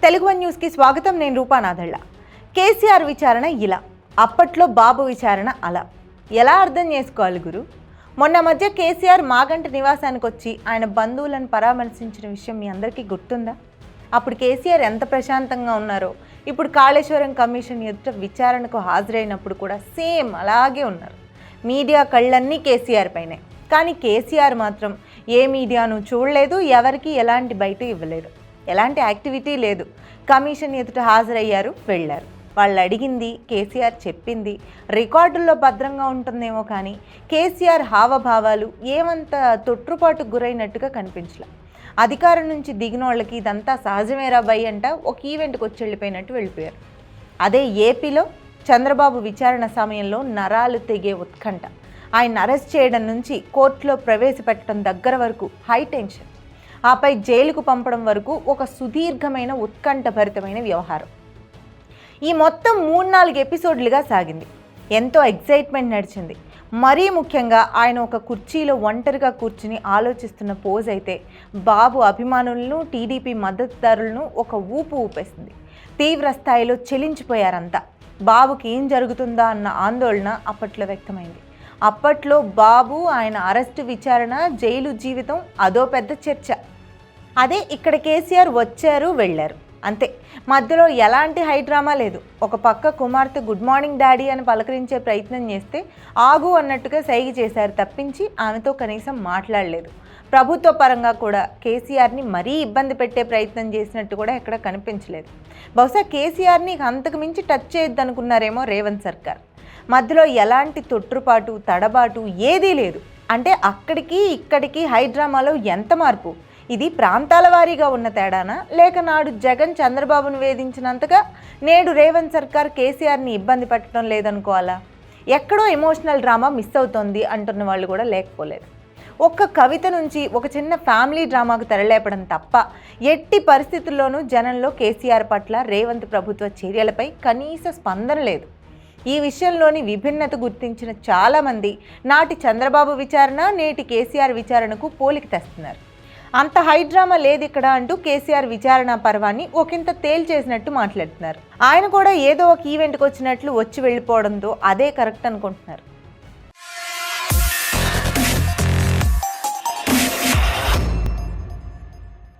Telugu one న్యూస్కి స్వాగతం. నేను రూపానాథళ్ళ. కేసీఆర్ విచారణ ఇలా, అప్పట్లో బాబు విచారణ అలా. ఎలా అర్థం చేసుకోవాలి గురు? మొన్న మధ్య కేసీఆర్ మాగంటి నివాసానికి వచ్చి ఆయన బంధువులను పరామర్శించిన విషయం మీ అందరికీ గుర్తుందా? అప్పుడు కేసీఆర్ ఎంత ప్రశాంతంగా ఉన్నారో ఇప్పుడు కాళేశ్వరం కమిషన్ ఎదుట విచారణకు హాజరైనప్పుడు కూడా సేమ్ అలాగే ఉన్నారు. మీడియా కళ్ళన్నీ కేసీఆర్ పైనే. కానీ కేసీఆర్ మాత్రం ఏ మీడియాను చూడలేదు, ఎవరికి ఎలాంటి బయట ఇవ్వలేదు, ఎలాంటి యాక్టివిటీ లేదు. కమిషన్ ఎదుట హాజరయ్యారు, వెళ్ళారు. వాళ్ళు అడిగింది కేసీఆర్ చెప్పింది రికార్డుల్లో భద్రంగా ఉంటుందేమో, కానీ కేసీఆర్ హావభావాలు ఏమంత తొట్టుపాటుకు గురైనట్టుగా కనిపించలే. అధికారం నుంచి దిగిన వాళ్ళకి ఇదంతా సహజమేరా బై అంట ఒక ఈవెంట్కి వచ్చి వెళ్ళిపోయినట్టు వెళ్ళిపోయారు. అదే ఏపీలో చంద్రబాబు విచారణ సమయంలో నరాలు తెగే ఉత్కంఠ. ఆయన అరెస్ట్ చేయడం నుంచి కోర్టులో ప్రవేశపెట్టడం దగ్గర వరకు హై టెన్షన్, ఆపై జైలుకు పంపడం వరకు ఒక సుదీర్ఘమైన ఉత్కంఠభరితమైన వ్యవహారం. ఈ మొత్తం 3-4 ఎపిసోడ్లుగా సాగింది. ఎంతో ఎగ్జైట్మెంట్ నడిచింది. మరీ ముఖ్యంగా ఆయన ఒక కుర్చీలో ఒంటరిగా కూర్చుని ఆలోచిస్తున్న పోజ్ అయితే బాబు అభిమానులను, టీడీపీ మద్దతుదారులను ఒక ఊపు ఊపేసింది. తీవ్ర స్థాయిలో చెలించిపోయారంతా. బాబుకి ఏం జరుగుతుందా అన్న ఆందోళన అప్పట్లో వ్యక్తమైంది. అప్పట్లో బాబు, ఆయన అరెస్టు, విచారణ, జైలు జీవితం అదో పెద్ద చర్చ. అదే ఇక్కడ కేసీఆర్ వచ్చారు, వెళ్ళారు, అంతే. మధ్యలో ఎలాంటి హై డ్రామా లేదు. ఒక పక్క కుమార్తె గుడ్ మార్నింగ్ డాడీ అని పలకరించే ప్రయత్నం చేస్తే ఆగు అన్నట్టుగా సైగ చేశారు తప్పించి ఆమెతో కనీసం మాట్లాడలేదు. ప్రభుత్వ పరంగా కూడా కేసీఆర్ని మరీ ఇబ్బంది పెట్టే ప్రయత్నం చేసినట్టు కూడా ఎక్కడ కనిపించలేదు. బహుశా కేసీఆర్ని అంతకు మించి టచ్ చేయొద్దనుకున్నారేమో రేవంత్ సర్కార్. మధ్యలో ఎలాంటి తొట్టుపాటు, తడబాటు ఏదీ లేదు. అంటే అక్కడికి ఇక్కడికి హై డ్రామాలో ఎంత మార్పు? ఇది ప్రాంతాల వారీగా ఉన్న తేడానా, లేక నాడు జగన్ చంద్రబాబును వేధించినంతగా నేడు రేవంత్ సర్కార్ కేసీఆర్ని ఇబ్బంది పెట్టడం లేదనుకోవాలా? ఎక్కడో ఎమోషనల్ డ్రామా మిస్ అవుతోంది అంటున్న వాళ్ళు కూడా లేకపోలేదు. ఒక్క కవిత నుంచి ఒక చిన్న ఫ్యామిలీ డ్రామాకు తెరలేపడం తప్ప ఎట్టి పరిస్థితుల్లోనూ జనంలో కేసీఆర్ పట్ల రేవంత్ ప్రభుత్వ చర్యలపై కనీస స్పందన లేదు. ఈ విషయంలోని విభిన్నత గుర్తించిన చాలామంది నాటి చంద్రబాబు విచారణ, నేటి కేసీఆర్ విచారణకు పోలిక తెస్తున్నారు. అంత హై డ్రామా లేదు ఇక్కడ అంటూ కేసీఆర్ విచారణ పర్వాన్ని ఒకంత తేల్చేసినట్టు మాట్లాడుతున్నారు. ఆయన కూడా ఏదో ఒక ఈవెంట్కి వచ్చినట్లు వచ్చి వెళ్ళిపోవడంతో అదే కరెక్ట్ అనుకుంటున్నారు.